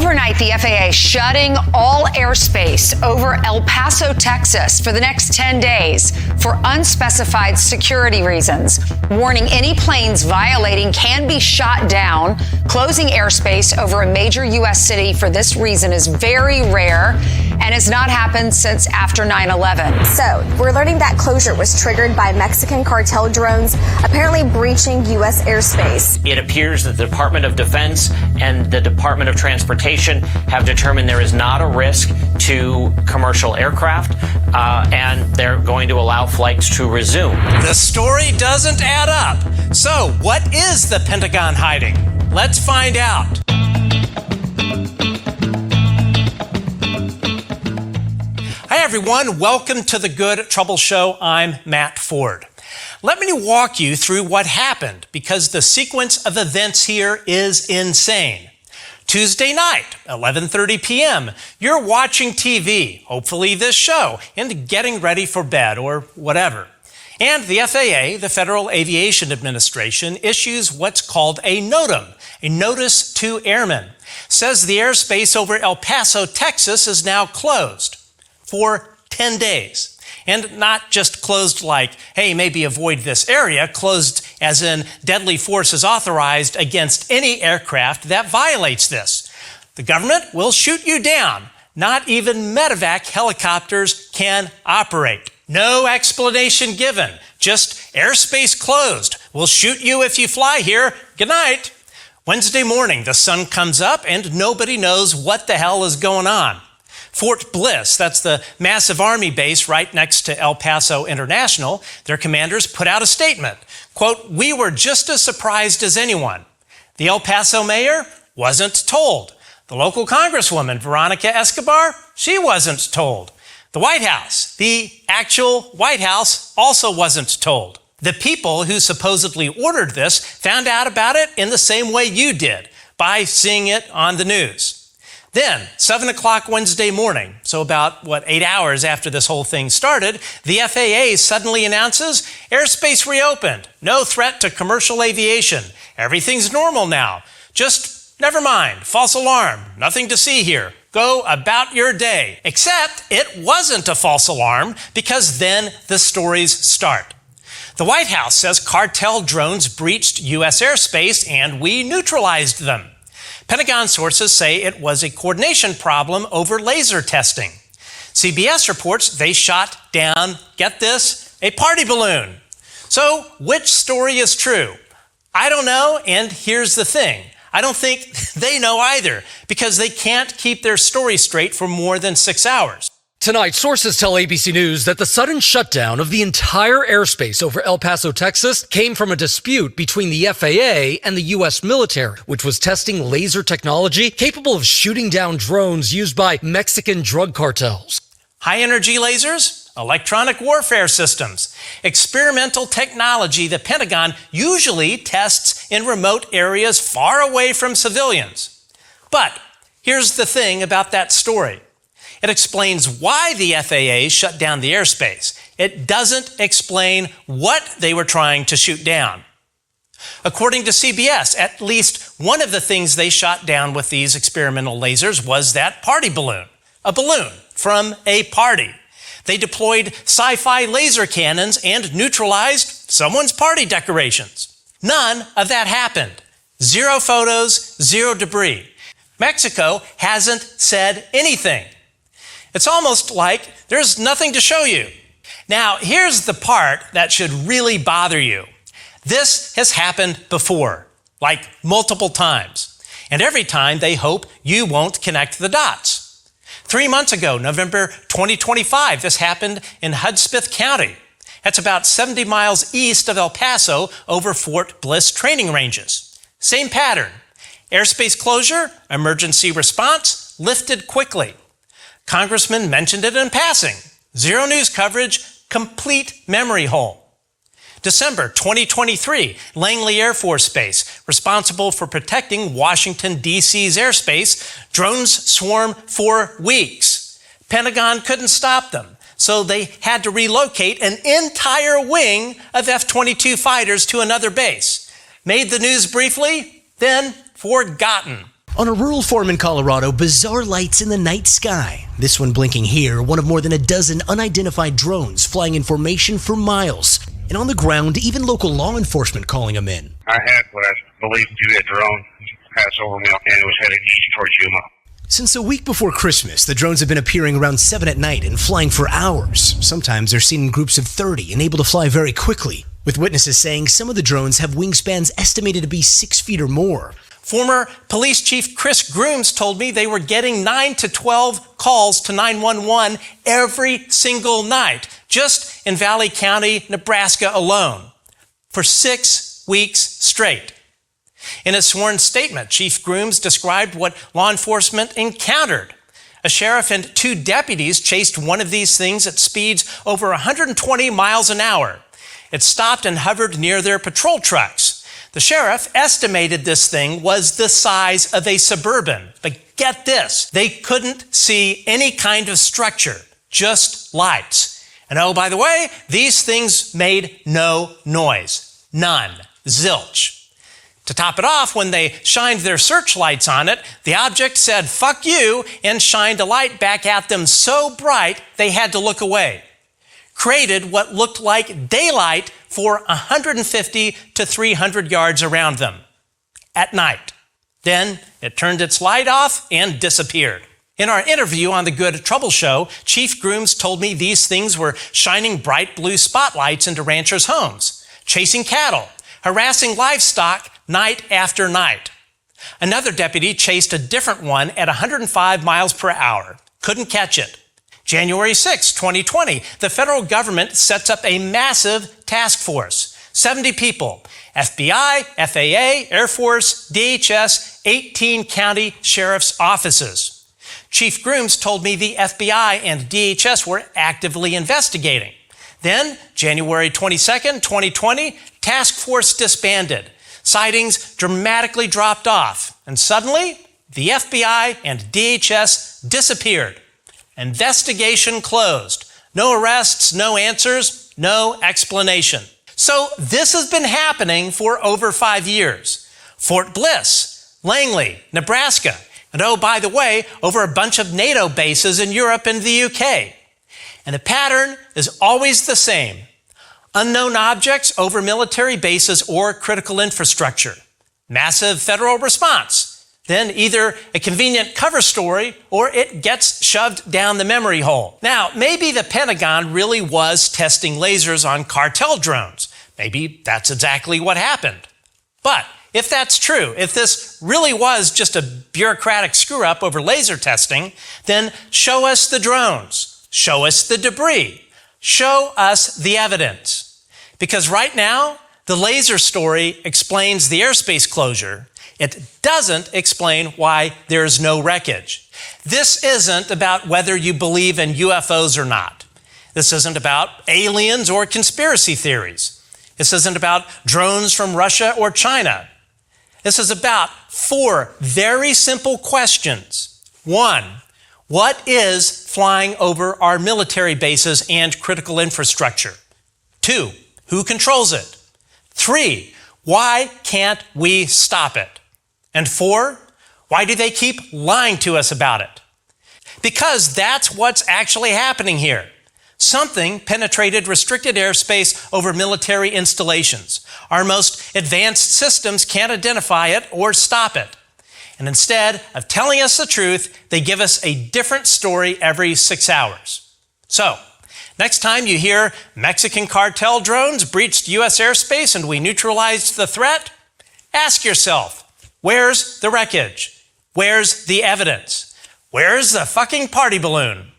Overnight, the FAA shutting all airspace over El Paso, Texas for the next 10 days for unspecified security reasons, warning any planes violating can be shot down. Closing airspace over a major U.S. city for this reason is very rare and has not happened since after 9/11. So we're learning that closure was triggered by Mexican cartel drones apparently breaching U.S. airspace. It appears that the Department of Defense and the Department of Transportation have determined there is not a risk to commercial aircraft, and they're going to allow flights to resume. The story doesn't add up. So what is the Pentagon hiding? Let's find out. Hi, everyone. Welcome to the Good Trouble Show. I'm Matt Ford. Let me walk you through what happened, because the sequence of events here is insane. Tuesday night, 11:30 p.m., you're watching TV, hopefully this show, and getting ready for bed or whatever. And the FAA, the Federal Aviation Administration, issues what's called a NOTAM, a Notice to Airmen. Says the airspace over El Paso, Texas is now closed for 10 days. And not just closed like, hey, maybe avoid this area, closed as in deadly force is authorized against any aircraft that violates this. The government will shoot you down. Not even medevac helicopters can operate. No explanation given, just airspace closed. We'll shoot you if you fly here. Good night. Wednesday morning, the sun comes up and nobody knows what the hell is going on. Fort Bliss, that's the massive Army base right next to El Paso International, their commanders put out a statement. Quote, "We were just as surprised as anyone." The El Paso mayor wasn't told. The local congresswoman, Veronica Escobar, she wasn't told. The White House, the actual White House, also wasn't told. The people who supposedly ordered this found out about it in the same way you did, by seeing it on the news. Then, 7 o'clock Wednesday morning, so about, 8 hours after this whole thing started, the FAA suddenly announces airspace reopened. No threat to commercial aviation. Everything's normal now. Just never mind. False alarm. Nothing to see here. Go about your day. Except it wasn't a false alarm, because then the stories start. The White House says cartel drones breached U.S. airspace and we neutralized them. Pentagon sources say it was a coordination problem over laser testing. CBS reports they shot down, get this, a party balloon. So which story is true? I don't know, and here's the thing. I don't think they know either, because they can't keep their story straight for more than 6 hours. Tonight, sources tell ABC News that the sudden shutdown of the entire airspace over El Paso, Texas, came from a dispute between the FAA and the U.S. military, which was testing laser technology capable of shooting down drones used by Mexican drug cartels. High-energy lasers, electronic warfare systems, experimental technology the Pentagon usually tests in remote areas far away from civilians. But here's the thing about that story. It explains why the FAA shut down the airspace. It doesn't explain what they were trying to shoot down. According to CBS, at least one of the things they shot down with these experimental lasers was that party balloon, a balloon from a party. They deployed sci-fi laser cannons and neutralized someone's party decorations. None of that happened. Zero photos, zero debris. Mexico hasn't said anything. It's almost like there's nothing to show you. Now, here's the part that should really bother you. This has happened before, like multiple times. And every time they hope you won't connect the dots. 3 months ago, November 2025, this happened in Hudspeth County. That's about 70 miles east of El Paso over Fort Bliss training ranges. Same pattern. Airspace closure, emergency response, lifted quickly. Congressman mentioned it in passing. Zero news coverage, complete memory hole. December 2023, Langley Air Force Base, responsible for protecting Washington, D.C.'s airspace. Drones swarm for weeks. Pentagon couldn't stop them, so they had to relocate an entire wing of F-22 fighters to another base. Made the news briefly, then forgotten. On a rural farm in Colorado, bizarre lights in the night sky. This one blinking here, one of more than a dozen unidentified drones flying in formation for miles. And on the ground, even local law enforcement calling them in. I had what I believe to be a drone pass over me, and it was headed towards Yuma. Since a week before Christmas, the drones have been appearing around 7 at night and flying for hours. Sometimes they're seen in groups of 30 and able to fly very quickly, with witnesses saying some of the drones have wingspans estimated to be 6 feet or more. Former Police Chief Chris Grooms told me they were getting 9 to 12 calls to 911 every single night, just in Valley County, Nebraska alone, for 6 weeks straight. In a sworn statement, Chief Grooms described what law enforcement encountered. A sheriff and 2 deputies chased one of these things at speeds over 120 miles an hour. It stopped and hovered near their patrol trucks. The sheriff estimated this thing was the size of a Suburban. But get this, they couldn't see any kind of structure, just lights. And oh, by the way, these things made no noise. None. Zilch. To top it off, when they shined their searchlights on it, the object said, "Fuck you," and shined a light back at them so bright they had to look away. Created what looked like daylight for 150 to 300 yards around them at night. Then it turned its light off and disappeared. In our interview on the Good Trouble Show, Chief Grooms told me these things were shining bright blue spotlights into ranchers' homes, chasing cattle, harassing livestock night after night. Another deputy chased a different one at 105 miles per hour. Couldn't catch it. January 6, 2020, the federal government sets up a massive task force, 70 people, FBI, FAA, Air Force, DHS, 18 county sheriff's offices. Chief Grooms told me the FBI and DHS were actively investigating. Then, January 22, 2020, task force disbanded. Sightings dramatically dropped off, and suddenly, the FBI and DHS disappeared. Investigation closed. No arrests, no answers, no explanation. So this has been happening for over 5 years. Fort Bliss, Langley, Nebraska, and oh, by the way, over a bunch of NATO bases in Europe and the UK. And the pattern is always the same. Unknown objects over military bases or critical infrastructure. Massive federal response. Then either a convenient cover story or it gets shoved down the memory hole. Now, maybe the Pentagon really was testing lasers on cartel drones. Maybe that's exactly what happened. But if that's true, if this really was just a bureaucratic screw-up over laser testing, then show us the drones, show us the debris, show us the evidence. Because right now, the laser story explains the airspace closure. It doesn't explain why there's no wreckage. This isn't about whether you believe in UFOs or not. This isn't about aliens or conspiracy theories. This isn't about drones from Russia or China. This is about 4 very simple questions. 1, what is flying over our military bases and critical infrastructure? 2, who controls it? 3, why can't we stop it? And 4, why do they keep lying to us about it? Because that's what's actually happening here. Something penetrated restricted airspace over military installations. Our most advanced systems can't identify it or stop it. And instead of telling us the truth, they give us a different story every 6 hours. So, next time you hear Mexican cartel drones breached U.S. airspace and we neutralized the threat, ask yourself, where's the wreckage? Where's the evidence? Where's the fucking party balloon?